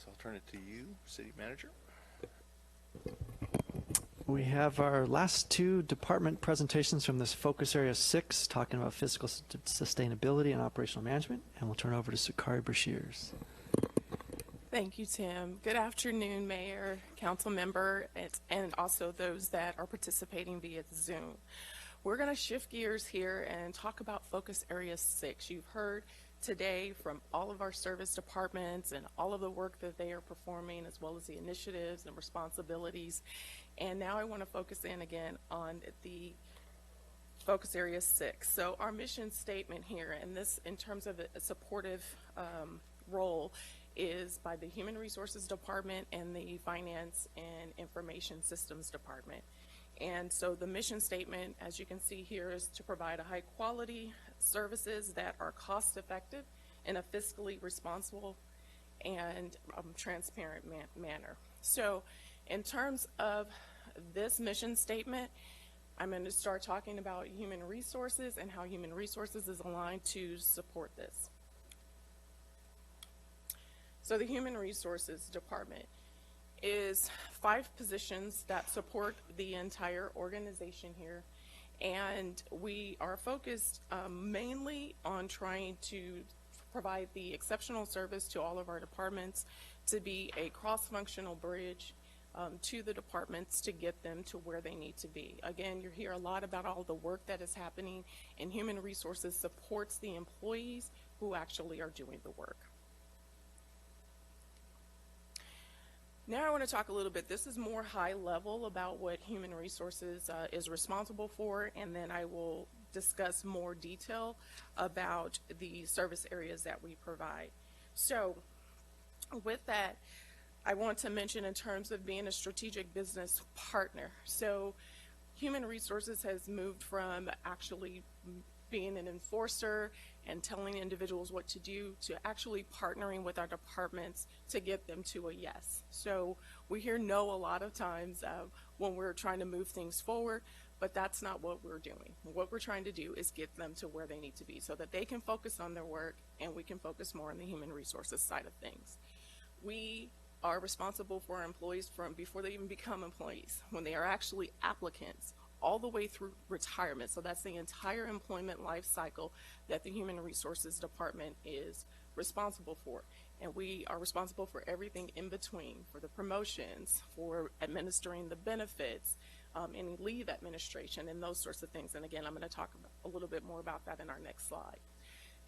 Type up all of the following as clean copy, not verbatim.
So I'll turn it to you, City Manager. We have our last two department presentations from this Focus Area 6 talking about fiscal sustainability and operational management, and we'll turn over to Sakari Brashears. Thank you, Tim. Good afternoon, Mayor, Council Member, and also those that are participating via Zoom. We're going to shift gears here and talk about Focus Area 6. You've heard today from all of our service departments and all of the work that they are performing, as well as the initiatives and responsibilities. And now I want to focus in again on the Focus Area 6. So our mission statement here, and this in terms of a supportive role, is by the Human Resources Department and the Finance and Information Systems Department. And so the mission statement, as you can see here, is to provide a high quality services that are cost effective in a fiscally responsible and transparent manner. So in terms of this mission statement, I'm going to start talking about human resources and how human resources is aligned to support this. So the Human Resources Department is 5 positions that support the entire organization here, and we are focused mainly on trying to provide the exceptional service to all of our departments, to be a cross-functional bridge to the departments to get them to where they need to be. Again, you hear a lot about all the work that is happening, and Human Resources supports the employees who actually are doing the work. Now I want to talk a little bit, this is more high level about what Human Resources is responsible for, and then I will discuss more detail about the service areas that we provide. So with that, I want to mention in terms of being a strategic business partner. So Human Resources has moved from actually being an enforcer and telling individuals what to do to actually partnering with our departments to get them to a yes. So we hear no a lot of times when we're trying to move things forward, but that's not what we're doing. What we're trying to do is get them to where they need to be so that they can focus on their work and we can focus more on the human resources side of things. We are responsible for our employees from before they even become employees, when they are actually applicants, all the way through retirement. So that's the entire employment life cycle that the Human Resources Department is responsible for. And we are responsible for everything in between, for the promotions, for administering the benefits, any leave administration, and those sorts of things. And again, I'm going to talk a little bit more about that in our next slide.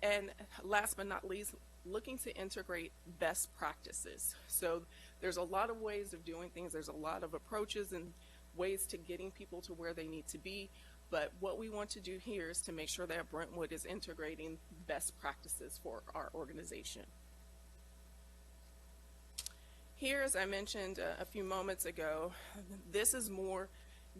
And last but not least, looking to integrate best practices. So there's a lot of ways of doing things. There's a lot of approaches and ways to getting people to where they need to be, but what we want to do here is to make sure that Brentwood is integrating best practices for our organization. Here, as I mentioned a few moments ago, this is more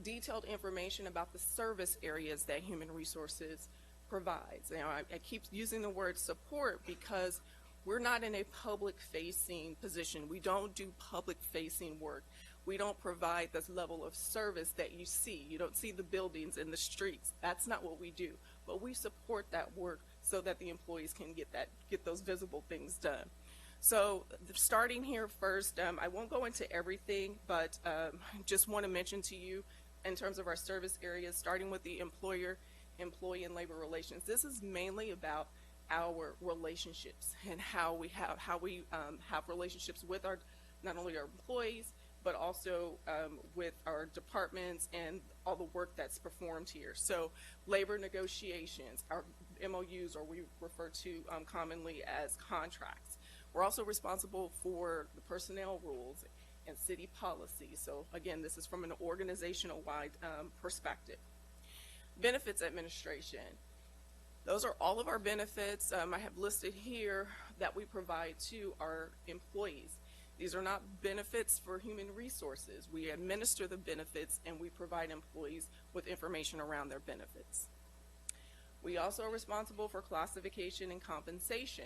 detailed information about the service areas that Human Resources provides. Now, I keep using the word support because we're not in a public-facing position. We don't do public-facing work. We don't provide this level of service that you see. You don't see the buildings and the streets. That's not what we do. But we support that work so that the employees can get those visible things done. So starting here first, I won't go into everything, but just want to mention to you in terms of our service areas, starting with the employee and labor relations. This is mainly about our relationships and how we have relationships with our, not only our employees, but also with our departments and all the work that's performed here. So labor negotiations, our MOUs, or we refer to commonly as contracts. We're also responsible for the personnel rules and city policy. So again, this is from an organizational-wide perspective. Benefits administration. Those are all of our benefits I have listed here that we provide to our employees. These are not benefits for Human Resources. We administer the benefits and we provide employees with information around their benefits. We also are responsible for classification and compensation.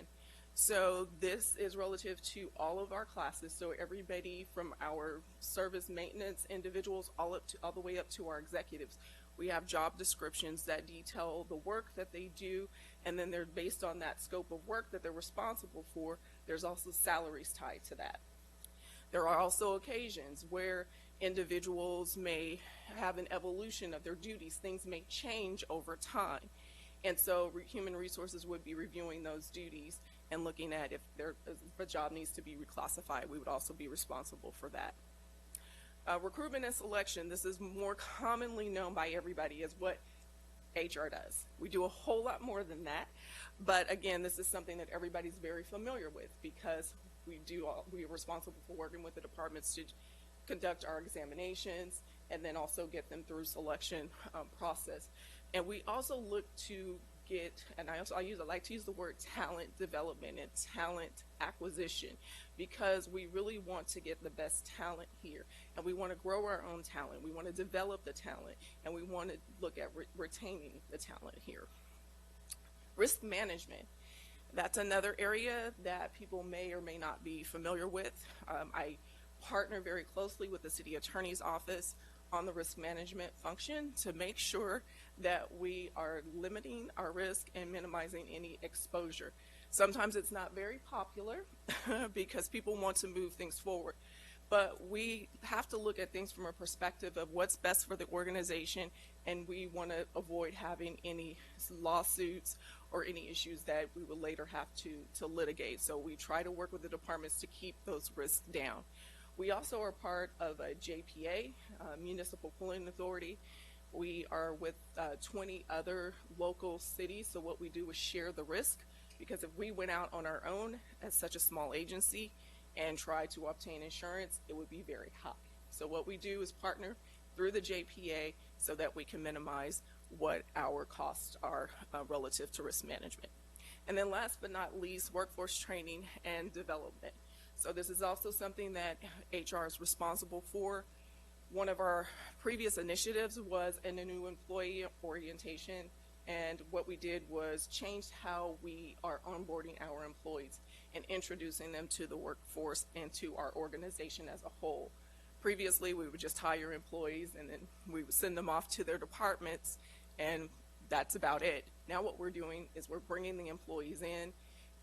So this is relative to all of our classes. So everybody from our service maintenance individuals all the way up to our executives. We have job descriptions that detail the work that they do, and then they're based on that scope of work that they're responsible for. There's also salaries tied to that. There are also occasions where individuals may have an evolution of their duties. Things may change over time. And so human resources would be reviewing those duties and looking at if a job needs to be reclassified. We would also be responsible for that. Recruitment and selection, this is more commonly known by everybody as what HR does. We do a whole lot more than that, but again, this is something that everybody's very familiar with because we are responsible for working with the departments to conduct our examinations and then also get them through selection process. And we also look to get, and I like to use the word talent development and talent acquisition, because we really want to get the best talent here, and we want to grow our own talent. We want to develop the talent, and we want to look at retaining the talent here. Risk management. That's another area that people may or may not be familiar with. I partner very closely with the city attorney's office on the risk management function to make sure that we are limiting our risk and minimizing any exposure. Sometimes it's not very popular because people want to move things forward, but we have to look at things from a perspective of what's best for the organization, and we want to avoid having any lawsuits or any issues that we will later have to litigate. So we try to work with the departments to keep those risks down. We also are part of a JPA, Municipal Pooling Authority. We are with 20 other local cities, so what we do is share the risk, because if we went out on our own as such a small agency and try to obtain insurance, it would be very high. So what we do is partner through the JPA so that we can minimize what our costs are relative to risk management. And then last but not least, workforce training and development. So this is also something that HR is responsible for. One of our previous initiatives was in a new employee orientation, and what we did was change how we are onboarding our employees and introducing them to the workforce and to our organization as a whole. Previously, we would just hire employees and then we would send them off to their departments, and that's about it. Now what we're doing is we're bringing the employees in,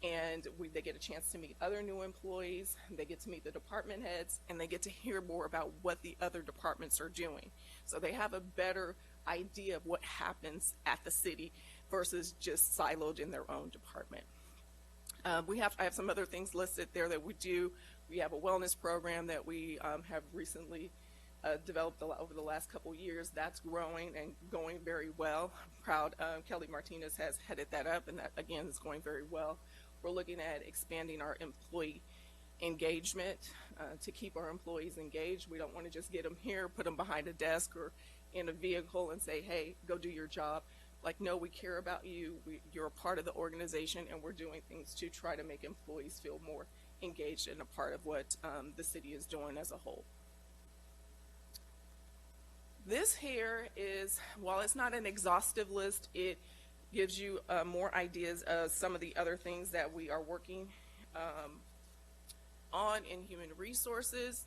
and they get a chance to meet other new employees, they get to meet the department heads, and they get to hear more about what the other departments are doing. So they have a better idea of what happens at the city versus just siloed in their own department. I have some other things listed there that we do. We have a wellness program that we have recently developed over the last couple years. That's growing and going very well. I'm proud Kelly Martinez has headed that up, and that again is going very well. We're looking at expanding our employee engagement to keep our employees engaged. We don't want to just get them here, put them behind a desk or in a vehicle and say, hey, go do your job. Like, no, we care about you. You're a part of the organization, and we're doing things to try to make employees feel more engaged and a part of what the city is doing as a whole. This here is, while it's not an exhaustive list, it gives you more ideas of some of the other things that we are working on in human resources.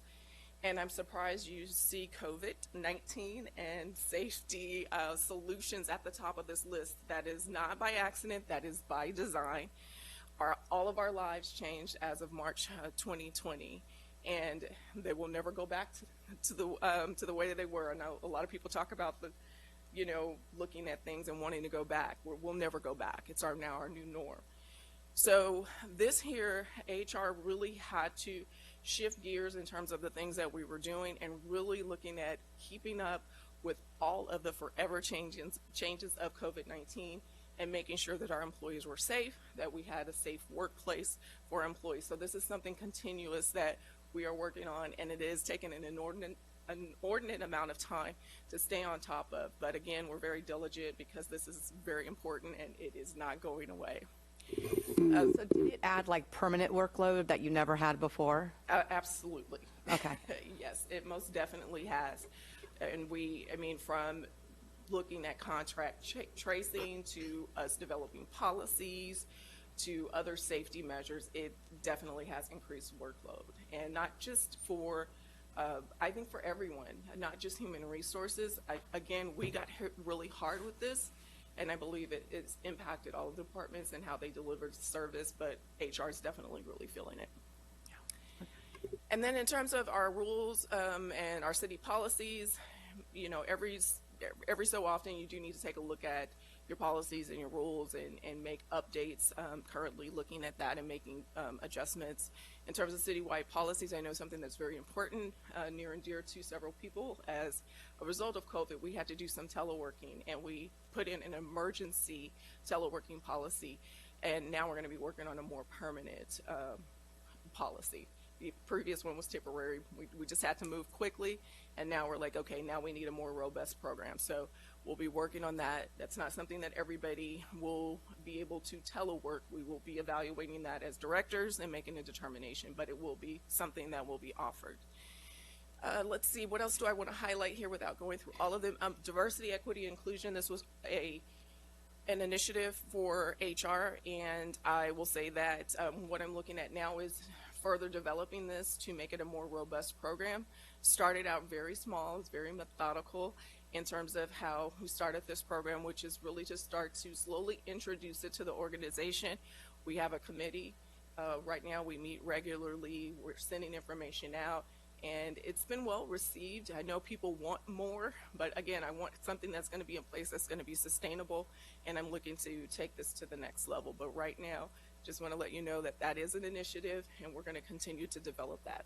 And I'm surprised you see COVID-19 and safety solutions at the top of this list. That is not by accident, that is by design. All of our lives changed as of March 2020, and they will never go back to the way that they were. I know a lot of people talk about looking at things and wanting to go back. We'll never go back. It's now our new norm. So this here, HR really had to shift gears in terms of the things that we were doing and really looking at keeping up with all of the forever changes of COVID-19 and making sure that our employees were safe, that we had a safe workplace for employees. So this is something continuous that we are working on, and it is taking an inordinate amount of time to stay on top of. But again, we're very diligent because this is very important and it is not going away. So did it add like permanent workload that you never had before? Absolutely. Okay. Yes, it most definitely has. And from looking at contract tracing to us developing policies to other safety measures, it definitely has increased workload. And not just for, I think for everyone, not just human resources. Again, we got hit really hard with this, and I believe it's impacted all the departments and how they deliver service, but HR is definitely really feeling it. And then in terms of our rules and our city policies, you know, every so often you do need to take a look at your policies and your rules and make updates. Currently looking at that and making adjustments. In terms of citywide policies, I know something that's very important, near and dear to several people. As a result of COVID, we had to do some teleworking, and we put in an emergency teleworking policy, and now we're going to be working on a more permanent policy. The previous one was temporary. We just had to move quickly, and now we're like, okay, now we need a more robust program. So we'll be working on that. That's not something that everybody will be able to telework. We will be evaluating that as directors and making a determination, but it will be something that will be offered. Let's see, what else do I want to highlight here without going through all of them? Diversity, equity, inclusion. This was an initiative for HR, and I will say that what I'm looking at now is further developing this to make it a more robust program. Started out very small, it's very methodical in terms of how we started this program, which is really to start to slowly introduce it to the organization. We have a committee. Right now we meet regularly, we're sending information out, and it's been well received. I know people want more, but again, I want something that's going to be in place that's going to be sustainable, and I'm looking to take this to the next level. But right now, just want to let you know that that is an initiative, and we're going to continue to develop that.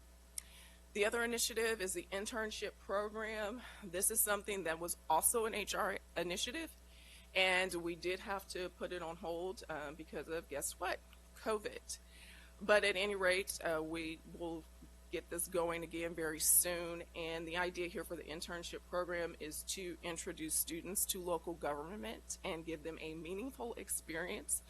The other initiative is the internship program. This is something that was also an HR initiative, and we did have to put it on hold because of, guess what, COVID. But at any rate, we will get this going again very soon, and the idea here for the internship program is to introduce students to local government and give them a meaningful experience,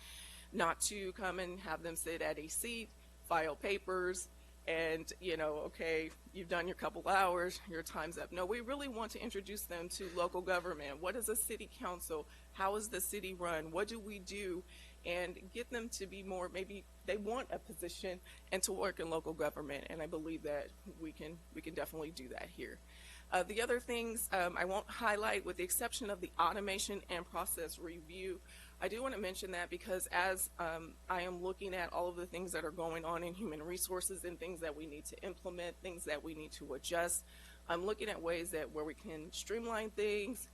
not to come and have them sit at a seat, file papers, and, you know, okay, you've done your couple hours, your time's up. No, we really want to introduce them to local government. What is a city council? How is the city run? What do we do? And get them to be more, maybe they want a position and to work in local government. And I believe that we can definitely do that here. The other things I won't highlight, with the exception of the automation and process review. I do want to mention that because as I am looking at all of the things that are going on in human resources and things that we need to implement, things that we need to adjust, I'm looking at ways that where we can streamline things,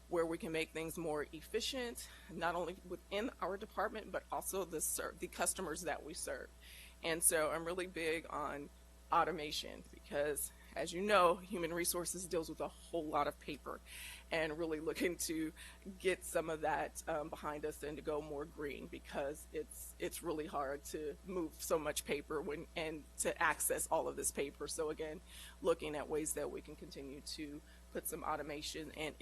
where we can make things more efficient, not only within our department, but also the customers that we serve. And so I'm really big on automation because, as you know, human resources deals with a whole lot of paper, and really looking to get some of that behind us and to go more green, because it's really hard to move so much paper and to access all of this paper. So again, looking at ways that we can continue to put some automation and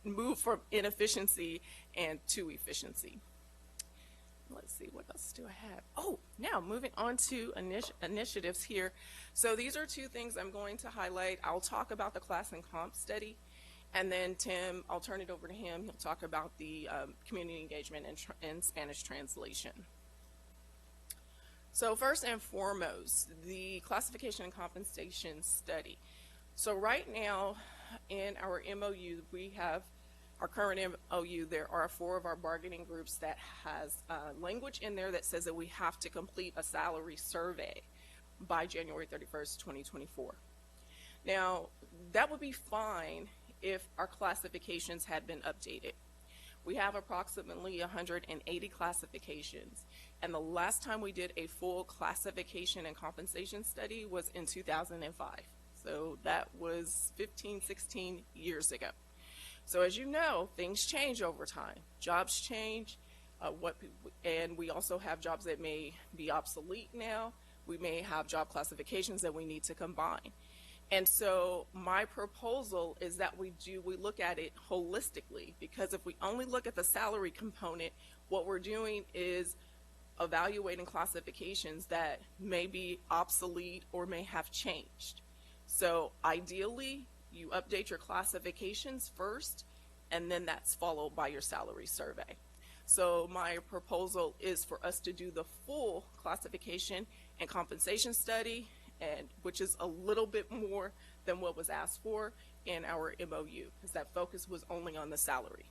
move from inefficiency and to efficiency. Let's see, what else do I have? Oh, now moving on to initiatives here. So these are two things I'm going to highlight. I'll talk about the class and comp study, and then Tim, I'll turn it over to him. He'll talk about the community engagement and Spanish translation. So first and foremost, the classification and compensation study. So right now in our MOU, we have our current MOU, there are 4 of our bargaining groups that has language in there that says that we have to complete a salary survey by January 31st, 2024. Now, that would be fine if our classifications had been updated. We have approximately 180 classifications, and the last time we did a full classification and compensation study was in 2005. So that was 15, 16 years ago. So as you know, things change over time. Jobs change, and we also have jobs that may be obsolete now. We may have job classifications that we need to combine. And so my proposal is that we look at it holistically, because if we only look at the salary component, what we're doing is evaluating classifications that may be obsolete or may have changed. So ideally, you update your classifications first, and then that's followed by your salary survey. So my proposal is for us to do the full classification and compensation study, and which is a little bit more than what was asked for in our MOU, because that focus was only on the salary.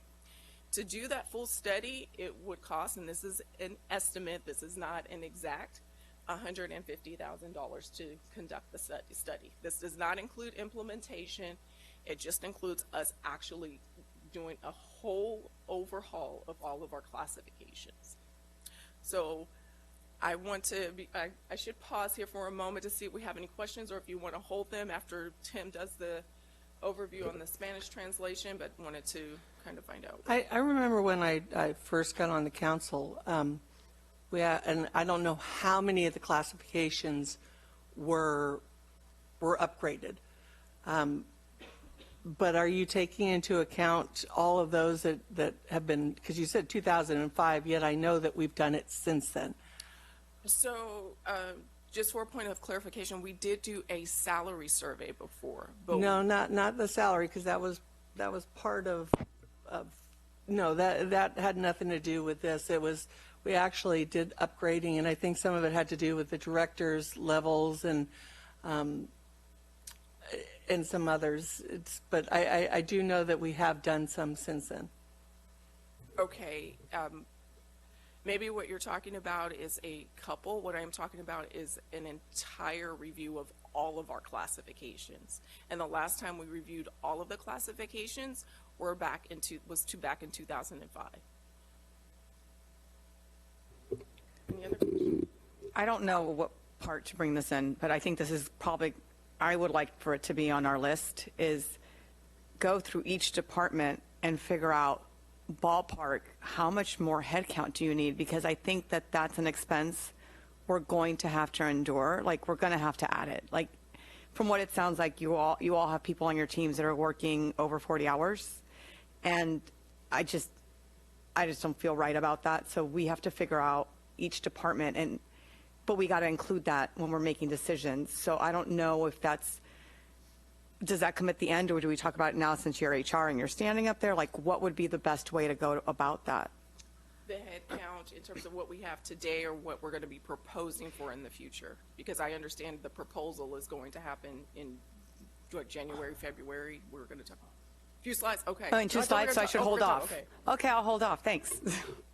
To do that full study, it would cost, and this is an estimate, this is not an exact, $150,000 to conduct the study. This does not include implementation. It just includes us actually doing a whole overhaul of all of our classifications. So I want to be, I should pause here for a moment to see if we have any questions, or if you want to hold them after Tim does the overview on the Spanish translation, but wanted to kind of find out. I remember when I first got on the council, and I don't know how many of the classifications were upgraded. But are you taking into account all of those that have been, because you said 2005, yet I know that we've done it since then. So just for a point of clarification, we did do a salary survey before. But No, not the salary, because that was part of no, that had nothing to do with this. It was, we actually did upgrading, and I think some of it had to do with the directors' levels and some others. But I do know that we have done some since then. Okay. Maybe what you're talking about is a couple. What I'm talking about is an entire review of all of our classifications. And the last time we reviewed all of the classifications was back in 2005. Any other questions? I don't know what part to bring this in, but I think this is probably, I would like for it to be on our list, is go through each department and figure out ballpark, how much more headcount do you need? Because I think that that's an expense we're going to have to endure. Like, we're going to have to add it. Like, from what it sounds like, you all have people on your teams that are working over 40 hours. And I just don't feel right about that. So we have to figure out each department, but we got to include that when we're making decisions. So I don't know if does that come at the end, or do we talk about it now since you're HR and you're standing up there? Like, what would be the best way to go about that? The head count in terms of what we have today or what we're going to be proposing for in the future, because I understand the proposal is going to happen in January, February. We're going to talk a few slides. Okay. Oh, in 2 slides, so I should hold off. Okay, I'll hold off. Thanks.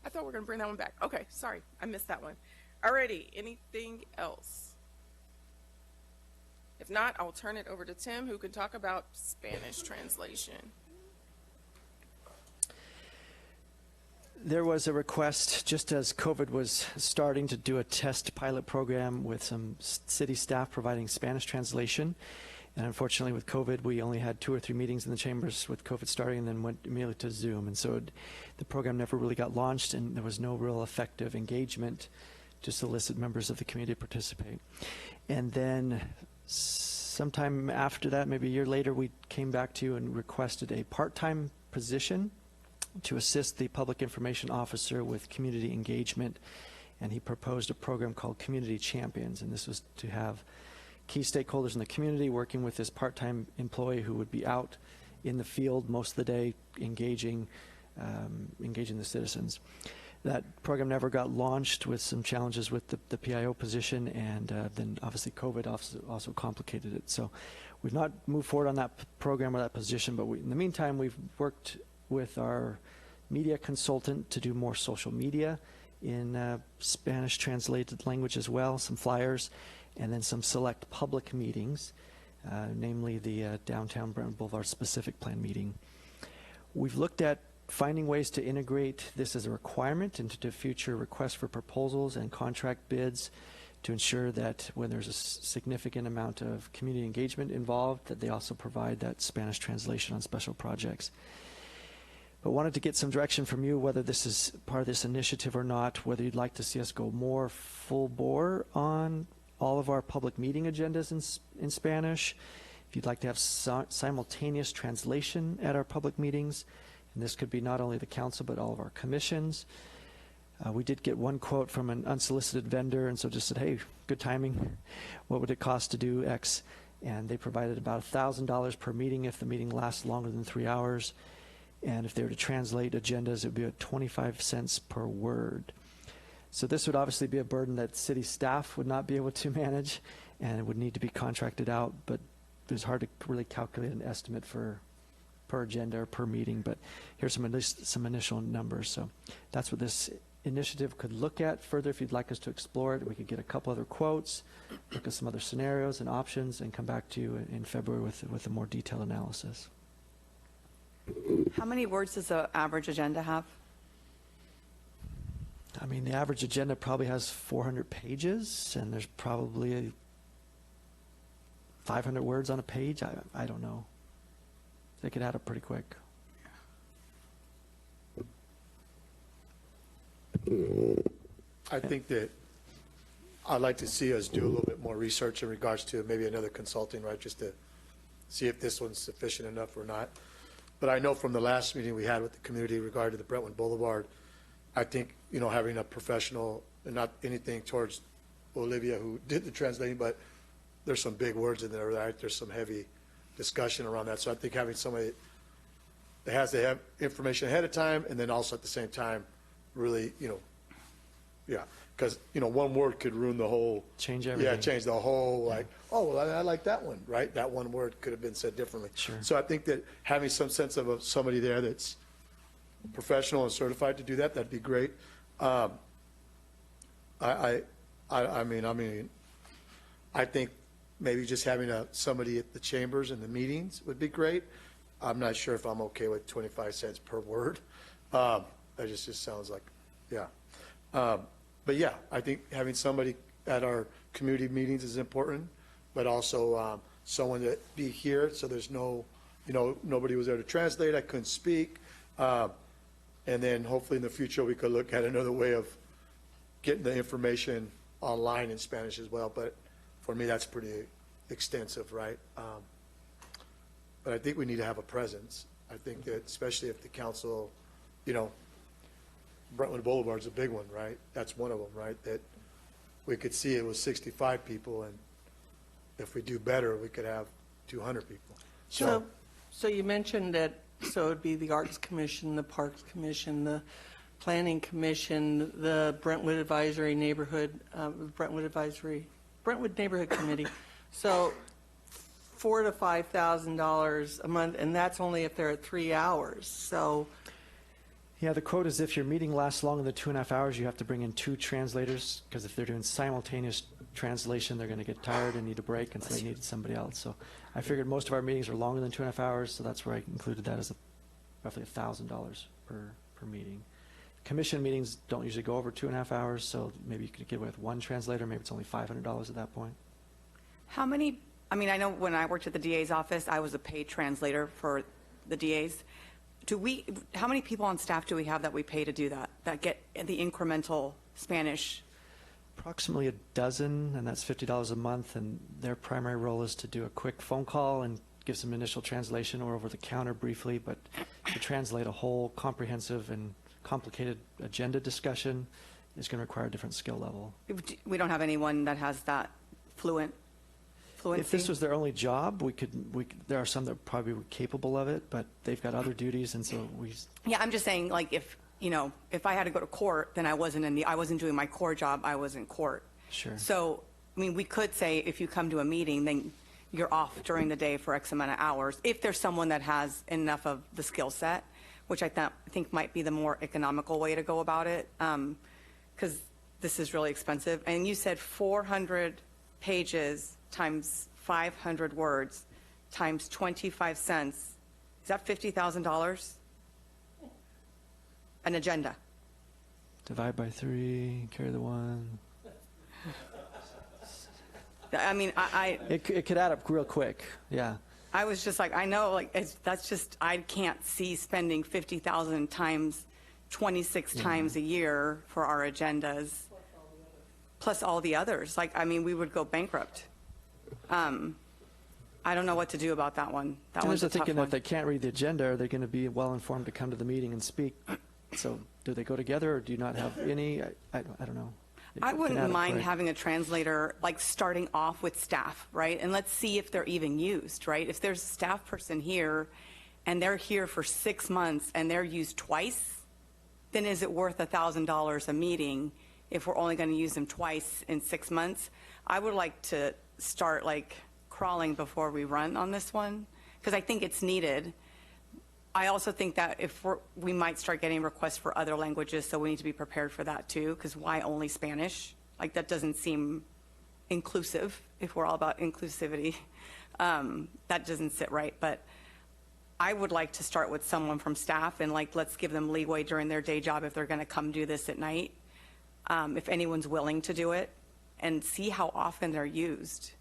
I thought we were going to bring that one back. Okay, sorry, I missed that one. Alrighty, anything else? If not, I'll turn it over to Tim, who can talk about Spanish translation. There was a request, just as COVID was starting, to do a test pilot program with some city staff providing Spanish translation. And unfortunately, with COVID, we only had 2 or 3 meetings in the chambers with COVID starting, and then went immediately to Zoom. And so the program never really got launched, and there was no real effective engagement to solicit members of the community to participate. And then sometime after that, maybe a year later, we came back to you and requested a part-time position to assist the public information officer with community engagement. And he proposed a program called Community Champions, and this was to have key stakeholders in the community working with this part-time employee who would be out in the field most of the day engaging the citizens. That program never got launched, with some challenges with the PIO position, and then obviously COVID also complicated it. So we've not moved forward on that program or that position, but in the meantime, we've worked with our media consultant to do more social media in Spanish translated language as well, some flyers, and then some select public meetings, namely the downtown Brentwood Boulevard specific plan meeting. We've looked at finding ways to integrate this as a requirement into future requests for proposals and contract bids, to ensure that when there's a significant amount of community engagement involved, that they also provide that Spanish translation on special projects. But wanted to get some direction from you, whether this is part of this initiative or not, whether you'd like to see us go more full bore on all of our public meeting agendas in Spanish, if you'd like to have simultaneous translation at our public meetings. And this could be not only the council, but all of our commissions. We did get one quote from an unsolicited vendor, and so just said, hey, good timing. What would it cost to do X? And they provided about $1,000 per meeting if the meeting lasts longer than 3 hours. And if they were to translate agendas, it would be at 25 cents per word. So this would obviously be a burden that city staff would not be able to manage, and it would need to be contracted out, but it was hard to really calculate an estimate for per agenda or per meeting, but here's some initial numbers. So that's what this initiative could look at further if you'd like us to explore it. We could get a couple other quotes, look at some other scenarios and options, and come back to you in February with a more detailed analysis. How many words does the average agenda have? I mean, the average agenda probably has 400 pages, and there's probably 500 words on a page. I don't know. They could add up pretty quick. I think that I'd like to see us do a little bit more research in regards to maybe another consulting, right, just to see if this one's sufficient enough or not. But I know from the last meeting we had with the community regarding to the Brentwood Boulevard, I think, you know, having a professional, and not anything towards Olivia who did the translating, but there's some big words in there, right? There's some heavy discussion around that. So I think having somebody that has to have information ahead of time and then also at the same time really, you know, yeah, because, you know, one word could ruin the whole. Change everything. Yeah, change the whole, like, oh, well, I like that one, right? That one word could have been said differently. Sure. So I think that having some sense of somebody there that's professional and certified to do that, that'd be great. I mean, I think maybe just having somebody at the chambers and the meetings would be great. I'm not sure if I'm okay with 25 cents per word. That just sounds like, yeah. But yeah, I think having somebody at our community meetings is important, but also someone that be here, so there's no, you know, nobody was there to translate, I couldn't speak. And then hopefully in the future, we could look at another way of getting the information online in Spanish as well. But for me, that's pretty extensive, right? But I think we need to have a presence. I think that especially if the council, you know, Brentwood Boulevard's a big one, right? That's one of them, right? That we could see it was 65 people, and if we do better, we could have 200 people. So you mentioned that, so it'd be the Arts Commission, the Parks Commission, the Planning Commission, the Brentwood Neighborhood Committee. So $4,000 to $5,000 a month, and that's only if they're at 3 hours. So. Yeah, the quote is if your meeting lasts longer than 2.5 hours, you have to bring in 2 translators, because if they're doing simultaneous translation, they're going to get tired and need a break, and so they needed somebody else. So I figured most of our meetings are longer than 2.5 hours, so that's where I included that as roughly $1,000 per meeting. Commission meetings don't usually go over 2.5 hours, so maybe you could get away with 1 translator. Maybe it's only $500 at that point. How many, I mean, I know when I worked at the DA's office, I was a paid translator for the DA's. How many people on staff do we have that we pay to do that get the incremental Spanish? Approximately a dozen, and that's $50 a month, and their primary role is to do a quick phone call and give some initial translation or over the counter briefly, but to translate a whole comprehensive and complicated agenda discussion is going to require a different skill level. We don't have anyone that has that fluency? If this was their only job, there are some that probably were capable of it, but they've got other duties, and so we. Yeah, I'm just saying, like, if I had to go to court, then I wasn't doing my core job, I was in court. Sure. So, I mean, we could say if you come to a meeting, then you're off during the day for X amount of hours, if there's someone that has enough of the skill set, which I think might be the more economical way to go about it, because this is really expensive. And you said 400 pages times 500 words times 25 cents. Is that $50,000? An agenda. Divide by 3, carry the 1. I mean, It could add up real quick, yeah. I was just like, I know, like, that's just, I can't see spending 50,000 times 26 times a year for our agendas. Plus all the others. Like, I mean, we would go bankrupt. I don't know what to do about that one. That one's a tough thinking one. if they can't read the agenda, are they going to be well informed to come to the meeting and speak? So do they go together, or do you not have any? I don't know. I wouldn't mind having a translator, like, starting off with staff, right? And let's see if they're even used, right? If there's a staff person here and they're here for 6 months and they're used twice, then is it worth $1,000 a meeting if we're only going to use them twice in 6 months? I would like to start, like, crawling before we run on this one, because I think it's needed. I also think that if we might start getting requests for other languages, so we need to be prepared for that too, because why only Spanish? Like, that doesn't seem inclusive, if we're all about inclusivity. That doesn't sit right, but I would like to start with someone from staff and like, let's give them leeway during their day job if they're going to come do this at night, if anyone's willing to do it, and see how often they're used.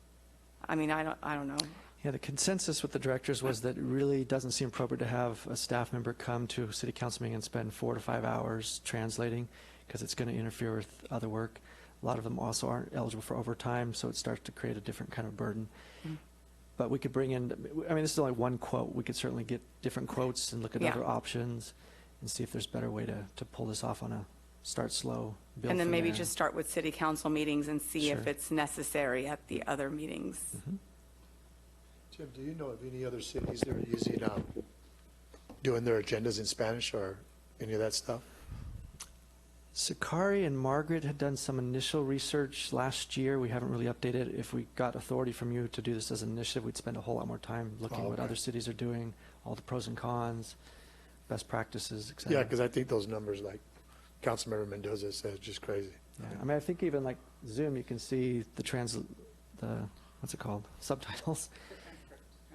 I mean, I don't know. Yeah, the consensus with the directors was that it really doesn't seem appropriate to have a staff member come to a city council meeting and spend 4 to 5 hours translating, because it's going to interfere with other work. A lot of them also aren't eligible for overtime, so it starts to create a different kind of burden. But we could bring in, I mean, this is only one quote. We could certainly get different quotes and look at Yeah. other options and see if there's a better way to pull this off on a start slow, build And then from maybe there. just start with city council meetings and see if Sure. it's necessary at the other meetings. Jim, do you know of any other cities that are using, doing their agendas in Spanish or any of that stuff? Sakari and Margaret had done some initial research last year. We haven't really updated. If we got authority from you to do this as an initiative, we'd spend a whole lot more time looking at what okay. other cities are doing, all the pros and cons, best practices, et cetera. Yeah, because I think those numbers, like Councilmember Mendoza said, just crazy. Yeah, I mean, I think even like Zoom, you can see what's it called? Subtitles.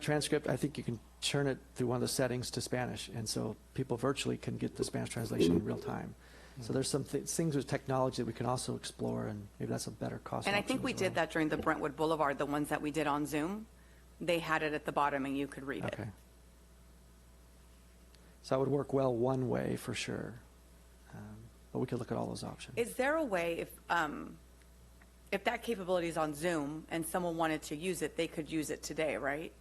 Transcript, I think you can churn it through one of the settings to Spanish, and so people virtually can get the Spanish translation in real time. So there's some things with technology that we can also explore, and maybe that's a better cost And I option think we as did well. that during the Brentwood Boulevard, the ones that we did on Zoom. They had it at the bottom and you could read it. Okay. So that would work well one way for sure, but we could look at all those options. Is there a way, if that capability is on Zoom and someone wanted to use it, they could use it today, right?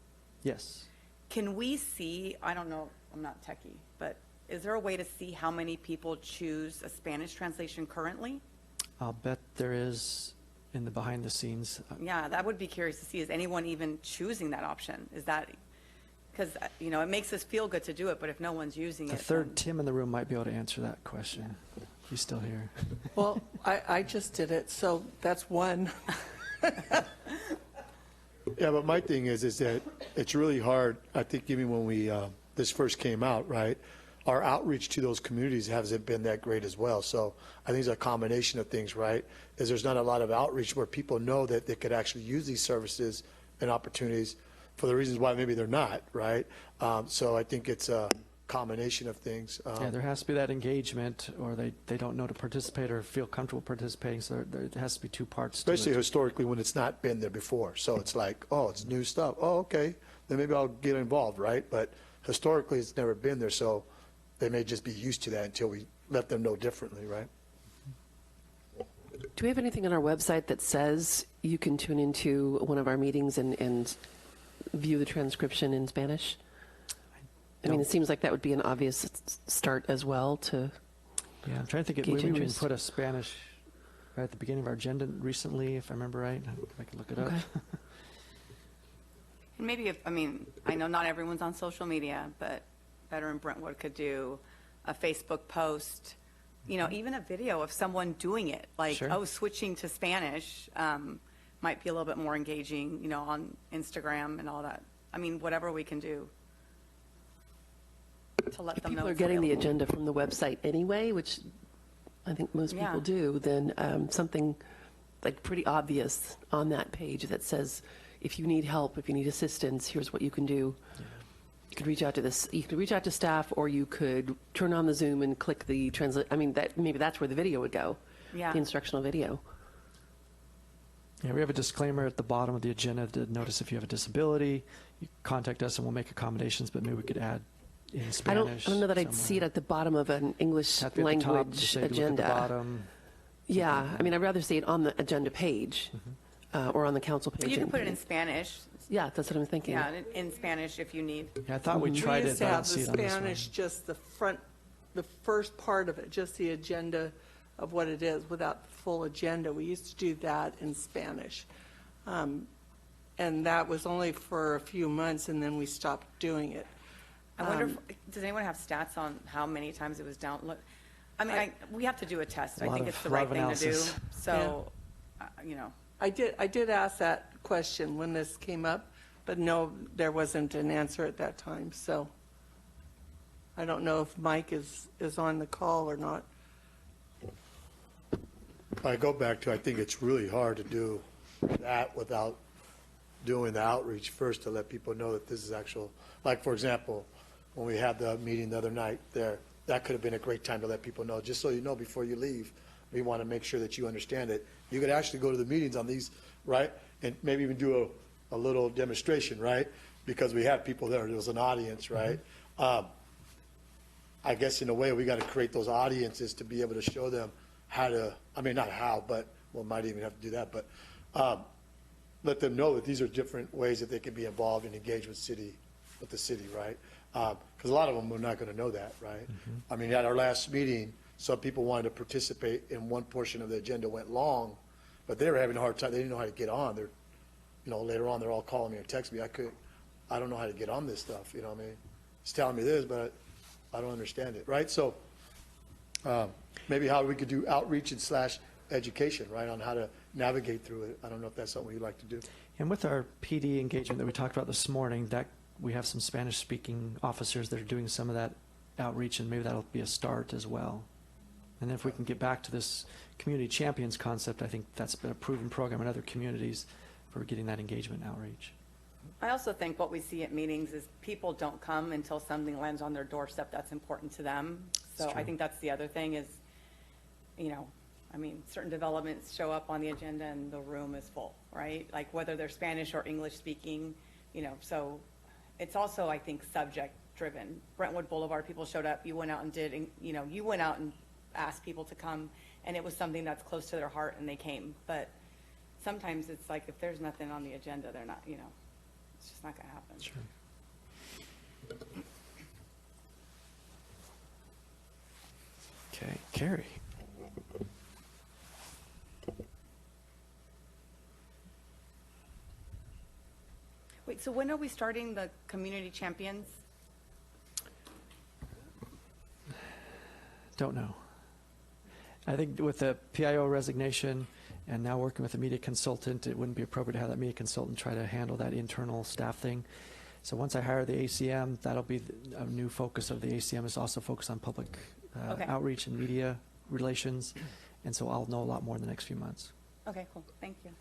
Yes. Can we see, I don't know, I'm not techie, but is there a way to see how many people choose a Spanish translation currently? I'll bet there is in the behind the scenes. Yeah, that would be curious to see. Is anyone even choosing that option? Is that, because, it makes us feel good to do it, but if no one's using The it. third then- Tim in the room might be able to answer that question. He's still here. Well, I just did it, so that's one. Yeah, but my thing is that it's really hard, I think even when we, this first came out, right? Our outreach to those communities hasn't been that great as well. So I think it's a combination of things, right? Is there's not a lot of outreach where people know that they could actually use these services and opportunities for the reasons why maybe they're not, right? So I think it's a combination of things. Yeah, there has to be that engagement, or they don't know to participate or feel comfortable participating, so there has to be two parts to Especially it. historically when it's not been there before. So it's like, oh, it's new stuff. Oh, okay, then maybe I'll get involved, right? But historically, it's never been there, so they may just be used to that until we let them know differently, right? Do we have anything on our website that says you can tune into one of our meetings and view the transcription in Spanish? I mean, it seems like that would be an obvious start as well to, Yeah, I'm trying to think, gauge maybe we can interest. put a Spanish right at the beginning of our agenda recently, if I remember right. I can look it up. Okay. And maybe I know not everyone's on social media, but Veteran Brentwood could do a Facebook post, even a video of someone doing it, like, Sure. switching to Spanish might be a little bit more engaging, on Instagram and all that. I mean, whatever we can do to let if them know. people are it's getting the available. agenda from the website anyway, which I think most Yeah. people do, then something like pretty obvious on that page that says, if you need help, if you need assistance, here's what you can do. You could reach out to you could reach out to staff, or you could turn on the Zoom and click the translate. I mean, maybe that's where the video would go. Yeah. The instructional video. Yeah, we have a disclaimer at the bottom of the agenda to notice if you have a disability, you contact us and we'll make accommodations, but maybe we could add in Spanish. I don't know that I'd see it somewhere. at the bottom of an English Have to be at the top, language just say to look at the agenda. bottom. Yeah, I mean, I'd rather see it on the agenda page or on the council page. But you can and- put it in Spanish. Yeah, that's what I'm thinking. Yeah, in Spanish if you need. Yeah, I thought we tried We it, used but to I don't have see the it on this one. Spanish, just the first part of it, just the agenda of what it is, without the full agenda. We used to do that in Spanish. And that was only for a few months, and then we stopped doing it. I wonder, does anyone have stats on how many times it was downloaded? I mean, we have to do a test. I think it's the right thing to do. analysis. So, I did ask that question when this came up, but no, there wasn't an answer at that time, so. I don't know if Mike is on the call or not. I go back to, I think it's really hard to do that without doing the outreach first to let people know that this is actual, like, for example, when we had the meeting the other night there, that could have been a great time to let people know, just so you know before you leave, we want to make sure that you understand it. You could actually go to the meetings on these, right? And maybe even do a little demonstration, right? Because we had people there, there was an audience, right? I guess in a way, we got to create those audiences to be able to show them how to, I mean, not how, but, well, might even have to do that, but let them know that these are different ways that they can be involved and engage with the city, right? Because a lot of them are not going to know that, right? I mean, at our last meeting, some people wanted to participate in one portion of the agenda, went long, but they were having a hard time. They didn't know how to get on. They're, later on, they're all calling me or texting me. I don't know how to get on this stuff, what I mean? It's telling me this, but I don't understand it, right? So maybe how we could do outreach and / education, right, on how to navigate through it. I don't know if that's something you'd like to do. And with our PD engagement that we talked about this morning, that we have some Spanish-speaking officers that are doing some of that outreach, and maybe that'll be a start as well. And if we can get back to this community champions concept, I think that's been a proven program in other communities for getting that engagement outreach. I also think what we see at meetings is people don't come until something lands on their doorstep that's important to them. So I think that's the other thing is, certain developments show up on the agenda and the room is full, right? Like whether they're Spanish or English speaking, so it's also, I think, subject driven. Brentwood Boulevard, people showed up, you went out and you went out and asked people to come, and it was something that's close to their heart and they came. But sometimes it's like, if there's nothing on the agenda, they're not, it's just not gonna happen. Sure. Okay, Carrie. Wait, so when are we starting the community champions? Don't know. I think with the PIO resignation and now working with a media consultant, it wouldn't be appropriate to have that media consultant try to handle that internal staff thing. So once I hire the ACM, that'll be a new focus of the ACM, is also focus on public outreach and media relations. And so I'll know a lot more in the next few months. Okay, cool. Thank you.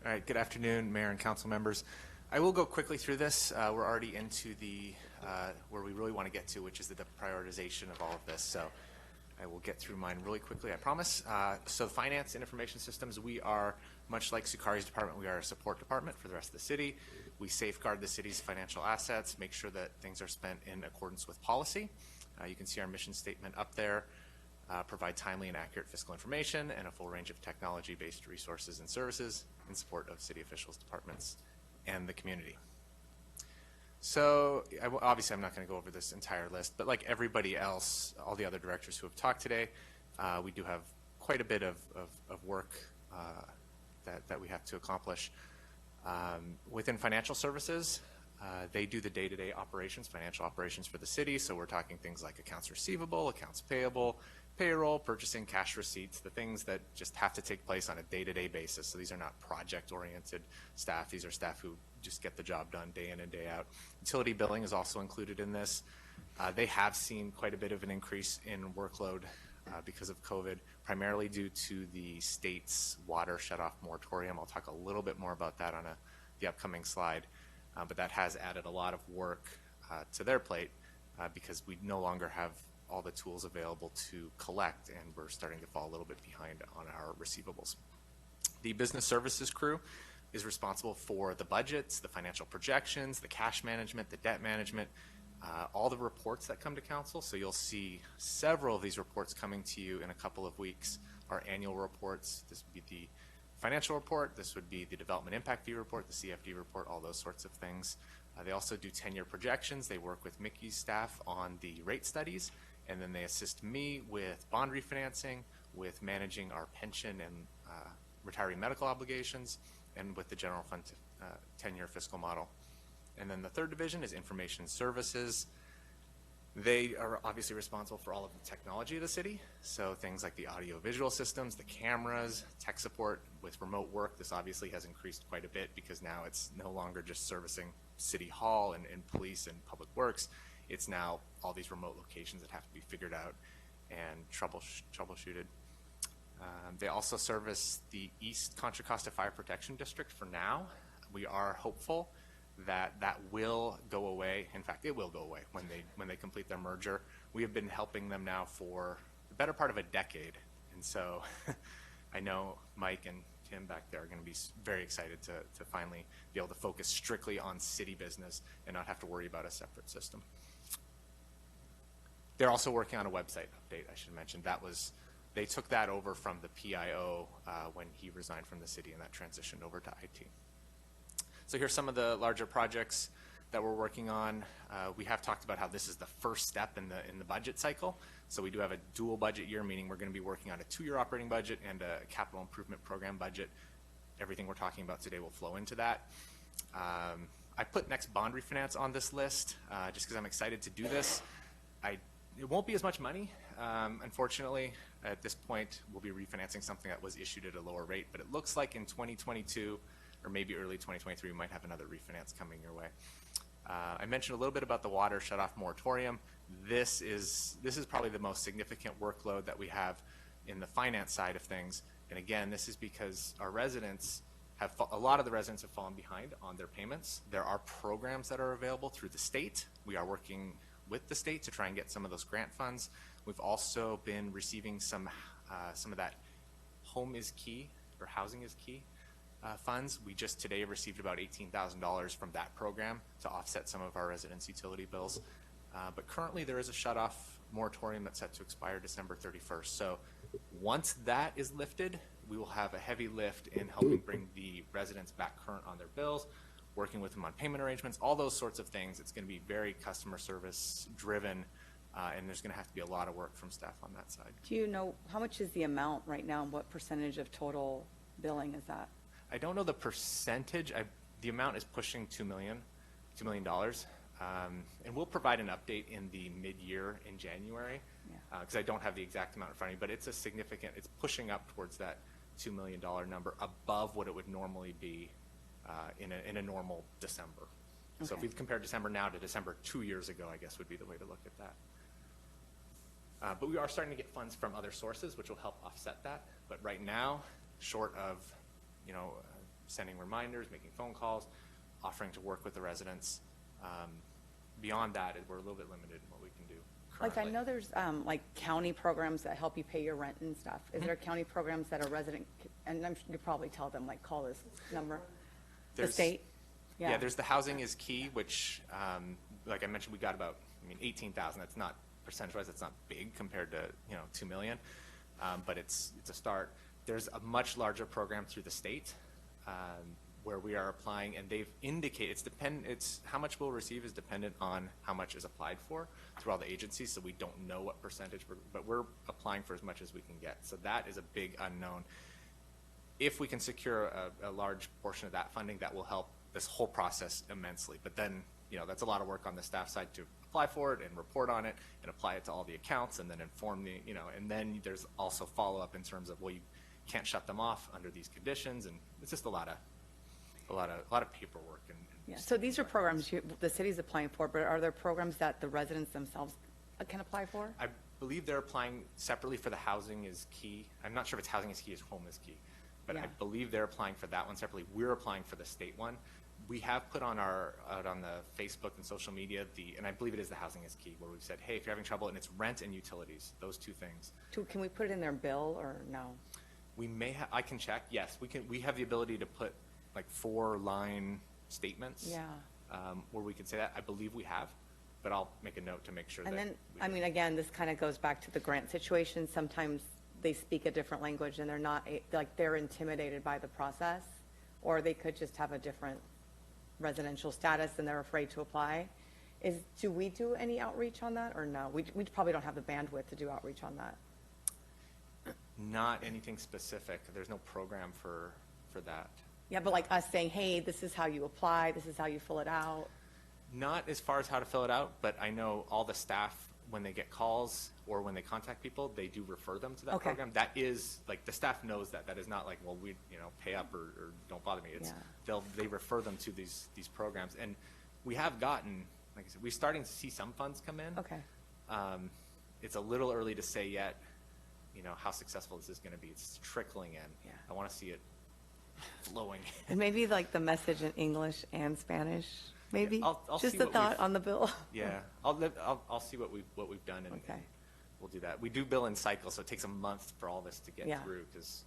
All right, good afternoon, Mayor and council members. I will go quickly through this. We're already into the where we really want to get to, which is the prioritization of all of this. So I will get through mine really quickly, I promise. So finance and information systems, we are, much like Sukari's department, we are a support department for the rest of the city. We safeguard the city's financial assets, make sure that things are spent in accordance with policy. You can see our mission statement up there. Provide timely and accurate fiscal information and a full range of technology-based resources and services in support of city officials, departments, and the community. So obviously I'm not going to go over this entire list, but like everybody else, all the other directors who have talked today, we do have quite a bit of work that we have to accomplish. Within financial services, they do the day-to-day operations, financial operations for the city. So we're talking things like accounts receivable, accounts payable, payroll, purchasing, cash receipts, the things that just have to take place on a day-to-day basis. So these are not project-oriented staff. These are staff who just get the job done day in and day out. Utility billing is also included in this. They have seen quite a bit of an increase in workload because of COVID, primarily due to the state's water shutoff moratorium. I'll talk a little bit more about that on the upcoming slide. But that has added a lot of work to their plate because we no longer have all the tools available to collect, and we're starting to fall a little bit behind on our receivables. The business services crew is responsible for the budgets, the financial projections, the cash management, the debt management, all the reports that come to council. So you'll see several of these reports coming to you in a couple of weeks. Our annual reports, this would be the financial report, this would be the development impact fee report, the CFD report, all those sorts of things. They also do 10-year projections. They work with Mickey's staff on the rate studies, and then they assist me with bond refinancing, with managing our pension and retiree medical obligations, and with the general fund 10-year fiscal model. And then the third division is information services. They are obviously responsible for all of the technology of the city. So things like the audio-visual systems, the cameras, tech support. With remote work, this obviously has increased quite a bit because now it's no longer just servicing City Hall and police and public works. It's now all these remote locations that have to be figured out and troubleshooted. They also service the East Contra Costa Fire Protection District for now. We are hopeful that that will go away. In fact, it will go away when they complete their merger. We have been helping them now for the better part of a decade. And so I know Mike and Tim back there are going to be very excited to finally be able to focus strictly on city business and not have to worry about a separate system. They're also working on a website update, I should mention. They took that over from the PIO when he resigned from the city, and that transitioned over to IT. So here's some of the larger projects that we're working on. We have talked about how this is the first step in the budget cycle. So we do have a dual budget year, meaning we're going to be working on a 2-year operating budget and a capital improvement program budget. Everything we're talking about today will flow into that. I put next bond refinance on this list just because I'm excited to do this. It won't be as much money, unfortunately. At this point, we'll be refinancing something that was issued at a lower rate, but it looks like in 2022 or maybe early 2023, we might have another refinance coming your way. I mentioned a little bit about the water shutoff moratorium. This is probably the most significant workload that we have in the finance side of things. And again, this is because our residents a lot of the residents have fallen behind on their payments. There are programs that are available through the state. We are working with the state to try and get some of those grant funds. We've also been receiving some of that home is key or housing is key funds. We just today received about $18,000 from that program to offset some of our residents' utility bills. But currently there is a shutoff moratorium that's set to expire December 31st. So once that is lifted, we will have a heavy lift in helping bring the residents back current on their bills, working with them on payment arrangements, all those sorts of things. It's going to be very customer service driven, and there's going to have to be a lot of work from staff on that side. Do you know, how much is the amount right now and what percentage of total billing is that? I don't know the percentage. The amount is pushing $2 million. And we'll provide an update in the mid-year in January, because I don't have the exact amount in front of me, but it's a significant, it's pushing up towards that $2 million number above what it would normally be in a normal December. Okay. So if we've compared December now to December 2 years ago, I guess would be the way to look at that. But we are starting to get funds from other sources, which will help offset that. But right now, short of sending reminders, making phone calls, offering to work with the residents, beyond that, we're a little bit limited in what we can do currently. Like I know there's like county programs that help you pay your rent and stuff. Is there county programs that a resident, and I'm sure you probably tell them like call this number, the state? Yeah, there's the housing is key, which like I mentioned, we got about 18,000. That's not percentage-wise, that's not big compared to 2 million, but it's a start. There's a much larger program through the state where we are applying, and they've indicated it's how much we'll receive is dependent on how much is applied for through all the agencies, so we don't know what percentage, but we're applying for as much as we can get. So that is a big unknown. If we can secure a large portion of that funding, that will help this whole process immensely. But then, that's a lot of work on the staff side to apply for it and report on it and apply it to all the accounts and then inform and then there's also follow-up in terms of, well, you can't shut them off under these conditions, and it's just a lot of paperwork. And so these are programs the city's applying for, but are there programs that the residents themselves can apply for? I believe they're applying separately for the housing is key. I'm not sure if it's housing is key or home is key, but I believe they're applying for that one separately. We're applying for the state one. We have put on out on the Facebook and social media and I believe it is the housing is key, where we've said, hey, if you're having trouble, and it's rent and utilities, those two things. Can we put it in their bill or no? We may have. I can check. Yes, we can. We have the ability to put like 4-line statements. Yeah. Where we can say that. I believe we have, but I'll make a note to make sure. And then, again, this kind of goes back to the grant situation. Sometimes they speak a different language and they're not they're intimidated by the process, or they could just have a different residential status and they're afraid to apply. Do we do any outreach on that, or no? We probably don't have the bandwidth to do outreach on that. Not anything specific. There's no program for that. Yeah, but like us saying, hey, this is how you apply, this is how you fill it out. Not as far as how to fill it out, but I know all the staff, when they get calls or when they contact people, they do refer them to that Okay. program. That is, like, the staff knows that. That is not like, well, we, pay up or don't bother me. It's, they refer them to these programs. And we have gotten, like I said, we're starting to see some funds come in. Okay. It's a little early to say yet, how successful this is going to be. It's trickling in. Yeah. I want to see it flowing. And maybe like the message in English and Spanish, maybe? I'll Just see a what thought we've- on the bill. Yeah, I'll see what we've done, and Okay. we'll do that. We do bill in cycles, so it takes a month for all this to get Yeah. through, because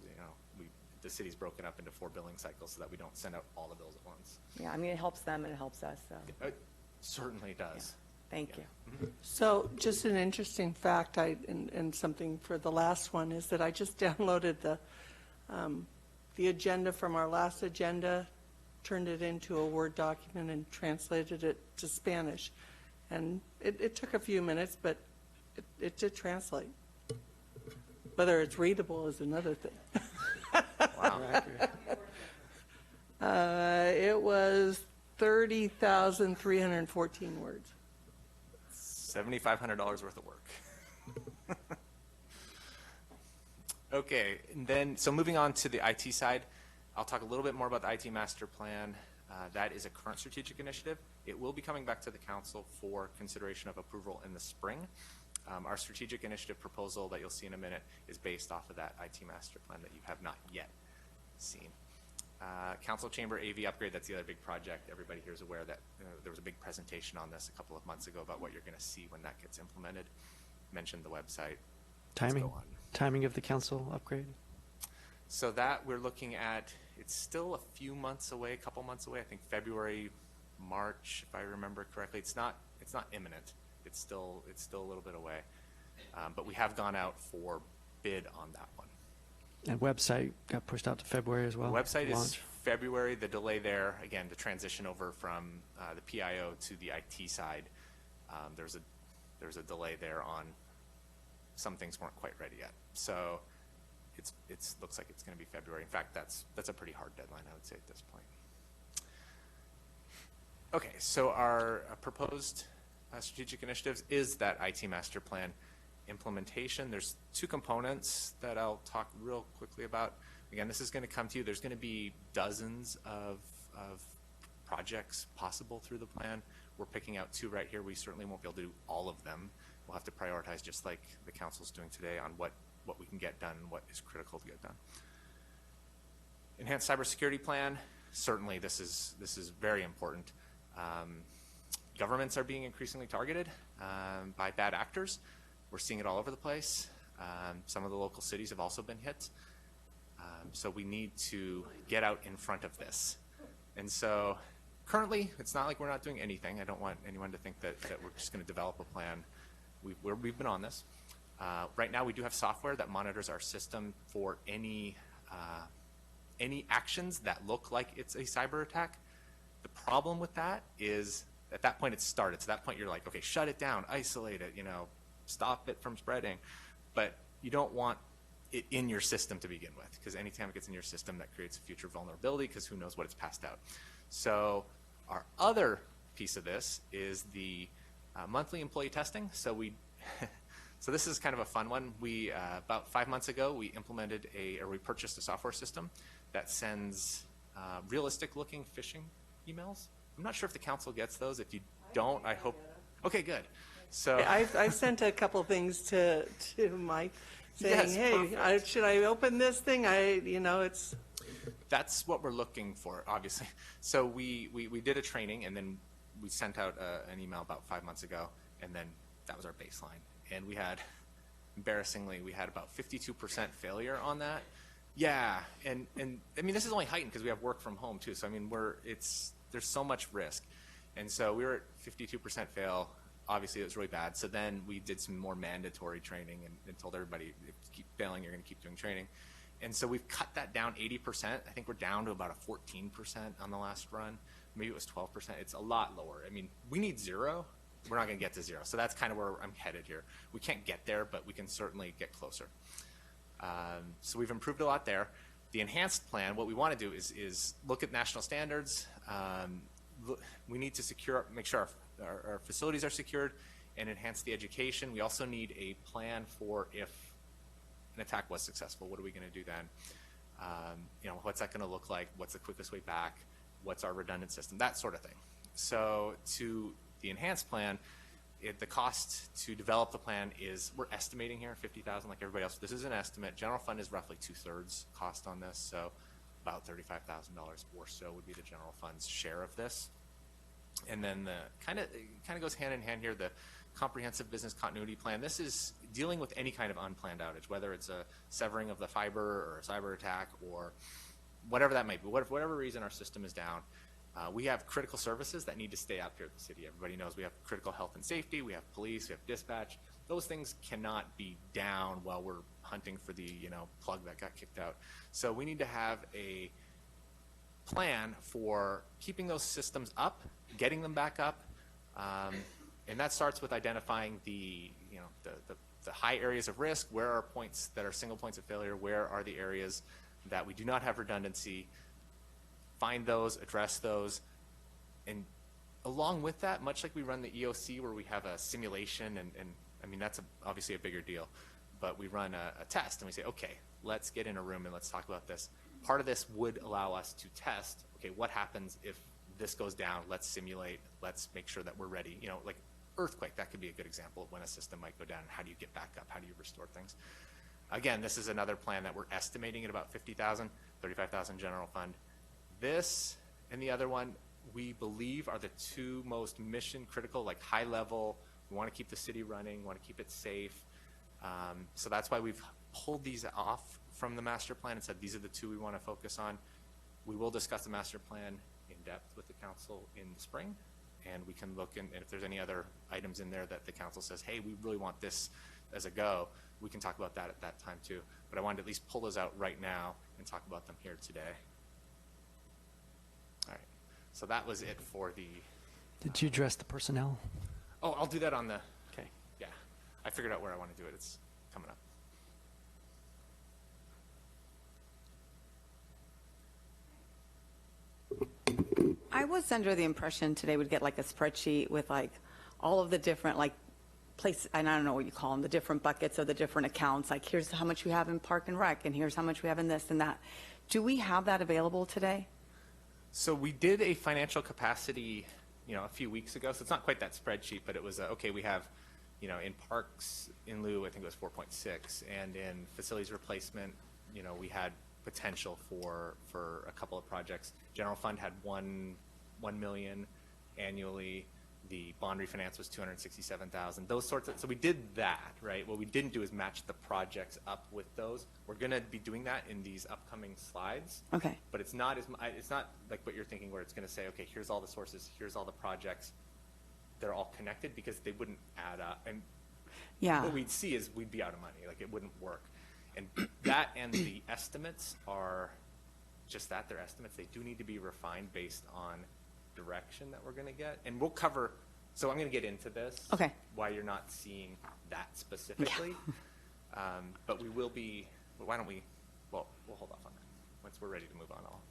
the city's broken up into 4 billing cycles so that we don't send out all the bills at once. Yeah, I mean, it helps them and it helps us, so, It certainly does. thank you. So just an interesting fact, and something for the last one, is that I just downloaded the agenda from our last agenda, turned it into a Word document and translated it to Spanish. And it took a few minutes, but it did translate. Whether it's readable is another thing. Wow. It was 30,314 words. $7,500 worth of work. Okay, and then, so moving on to the IT side, I'll talk a little bit more about the IT master plan. That is a current strategic initiative. It will be coming back to the council for consideration of approval in the spring. Our strategic initiative proposal that you'll see in a minute is based off of that IT master plan that you have not yet seen. Council chamber AV upgrade, that's the other big project. Everybody here is aware that there was a big presentation on this a couple of months ago about what you're going to see when that gets implemented. Mentioned the website. Let's go on. Timing of the council upgrade? So that we're looking at, it's still a few months away, a couple months away. I think February, March, if I remember correctly. It's not imminent. It's still a little bit away. But we have gone out for bid on that one. And website got pushed out to February as well? The website is Launch. February. The delay there, again, the transition over from the PIO to the IT side, there's a delay there on some things weren't quite ready yet. So it looks like it's going to be February. In fact, that's a pretty hard deadline, I would say, at this point. Okay, so our proposed strategic initiatives is that IT master plan implementation. There's 2 components that I'll talk real quickly about. Again, this is going to come to you. There's going to be dozens of projects possible through the plan. We're picking out 2 right here. We certainly won't be able to do all of them. We'll have to prioritize, just like the council's doing today, on what we can get done and what is critical to get done. Enhanced cybersecurity plan. Certainly, this is very important. Governments are being increasingly targeted by bad actors. We're seeing it all over the place. Some of the local cities have also been hit. So we need to get out in front of this. And so currently, it's not like we're not doing anything. I don't want anyone to think that we're just going to develop a plan. We've been on this. Right now, we do have software that monitors our system for any actions that look like it's a cyber attack. The problem with that is, at that point, it's started. So at that point, you're like, okay, shut it down, isolate it, stop it from spreading. But you don't want it in your system to begin with, because anytime it gets in your system, that creates a future vulnerability, because who knows what it's passed out. So our other piece of this is the monthly employee testing. So so this is kind of a fun one. We about 5 months ago, we implemented we purchased a software system that sends realistic-looking phishing emails. I'm not sure if the council gets those. If you don't, I hope. Okay, good. So I've sent a couple things to Mike saying, Yes, hey, perfect. should I open this thing? It's. that's what we're looking for, obviously. So we did a training, and then we sent out an email about 5 months ago, and then that was our baseline. And embarrassingly, we had about 52% failure on that. Yeah, and I mean, this is only heightened because we have work from home too. So I mean, there's so much risk, and so we were at 52% fail. Obviously, it was really bad. So then we did some more mandatory training and told everybody, if you keep failing, you're going to keep doing training. And so we've cut that down 80%. I think we're down to about a 14% on the last run. Maybe it was 12%. It's a lot lower. I mean, we need 0. We're not going to get to 0. So that's kind of where I'm headed here. We can't get there, but we can certainly get closer. So we've improved a lot there. The enhanced plan, what we want to do is look at national standards. we need to make sure our facilities are secured and enhance the education. We also need a plan for if an attack was successful, what are we going to do then? What's that going to look like? What's the quickest way back? What's our redundant system? That sort of thing. So to the enhanced plan, the cost to develop the plan is, we're estimating here, $50,000 like everybody else. This is an estimate. General fund is roughly 2/3 cost on this, so about $35,000 or so would be the general fund's share of this. And then the kind of goes hand in hand here, the comprehensive business continuity plan. This is dealing with any kind of unplanned outage, whether it's a severing of the fiber or a cyber attack or whatever that might be. What if, for whatever reason, our system is down? We have critical services that need to stay out here at the city. Everybody knows we have critical health and safety, we have police, we have dispatch. Those things cannot be down while we're hunting for the plug that got kicked out. So we need to have a plan for keeping those systems up, getting them back up, and that starts with identifying the high areas of risk. Where are points that are single points of failure? Where are the areas that we do not have redundancy? Find those, address those, and along with that, much like we run the EOC where we have a simulation, and I mean that's obviously a bigger deal, but we run a test and we say, okay, let's get in a room and let's talk about this. Part of this would allow us to test, okay, what happens if this goes down? Let's simulate, let's make sure that we're ready. Like earthquake, that could be a good example of when a system might go down. How do you get back up? How do you restore things? Again, this is another plan that we're estimating at about $50,000, $35,000 general fund. This and the other one, we believe are the two most mission critical, like high level. We want to keep the city running, want to keep it safe. So that's why we've pulled these off from the master plan and said these are the two we want to focus on. We will discuss the master plan in depth with the council in the spring, and we can look and if there's any other items in there that the council says, hey, we really want this as a go, we can talk about that at that time too. But I wanted to at least pull those out right now and talk about them here today. All right, so that was it for the... Did you address the personnel? Oh, I'll do that on the... Okay. Yeah, I figured out where I want to do it. It's coming up. I was under the impression today we'd get like a spreadsheet with like all of the different like places, and I don't know what you call them, the different buckets of the different accounts. Like here's how much we have in Park and Rec, and here's how much we have in this and that. Do we have that available today? So we did a financial capacity, a few weeks ago. So it's not quite that spreadsheet, but it was, okay, we have, in parks in lieu, I think it was 4.6, and in facilities replacement, we had potential for a couple of projects. General fund had 1 million annually. The bond refinance was 267,000. Those sorts of, so we did that, right? What we didn't do is match the projects up with those. We're going to be doing that in these upcoming slides. Okay. But it's not like what you're thinking where it's going to say, okay, here's all the sources, here's all the projects. They're all connected because they wouldn't add up. And Yeah. what we'd see is we'd be out of money. Like it wouldn't work. And that and the estimates are just that. They're estimates. They do need to be refined based on direction that we're going to get. And we'll cover, so I'm going to get into this. Okay. Why you're not seeing that specifically. But we will be, well, why don't we, well, we'll hold off on that. Once we're ready to move on, I'll